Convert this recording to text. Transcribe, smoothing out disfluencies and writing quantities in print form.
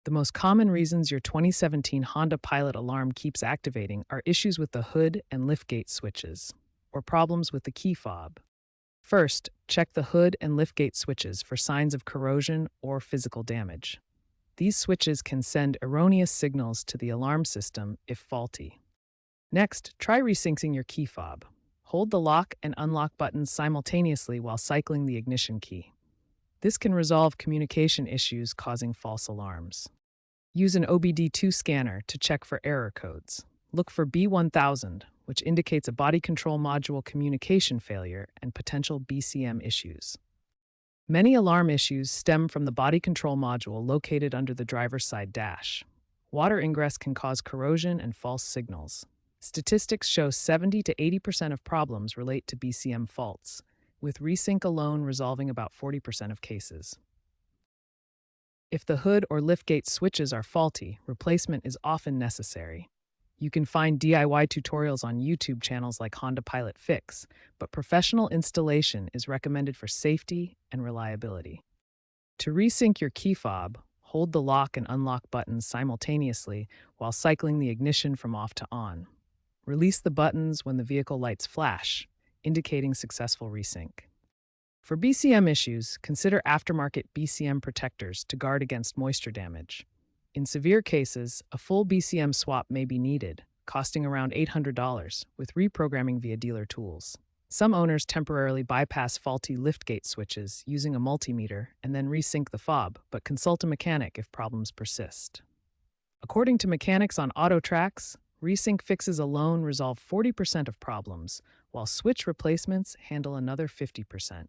The most common reasons your 2017 Honda Pilot alarm keeps activating are issues with the hood and liftgate switches, or problems with the key fob. First, check the hood and liftgate switches for signs of corrosion or physical damage. These switches can send erroneous signals to the alarm system if faulty. Next, try resyncing your key fob. Hold the lock and unlock buttons simultaneously while cycling the ignition key. This can resolve communication issues causing false alarms. Use an OBD2 scanner to check for error codes. Look for B1000, which indicates a body control module communication failure and potential BCM issues. Many alarm issues stem from the body control module located under the driver's side dash. Water ingress can cause corrosion and false signals. Statistics show 70 to 80% of problems relate to BCM faults, with Resync alone resolving about 40% of cases. If the hood or liftgate switches are faulty, replacement is often necessary. You can find DIY tutorials on YouTube channels like Honda Pilot Fix, but professional installation is recommended for safety and reliability. To resync your key fob, hold the lock and unlock buttons simultaneously while cycling the ignition from off to on. Release the buttons when the vehicle lights flash, indicating successful resync. For BCM issues, consider aftermarket BCM protectors to guard against moisture damage. In severe cases, a full BCM swap may be needed, costing around $800, with reprogramming via dealer tools. Some owners temporarily bypass faulty liftgate switches using a multimeter and then resync the fob, but consult a mechanic if problems persist. According to mechanics on AutoTrax, Resync fixes alone resolve 40% of problems, while switch replacements handle another 50%.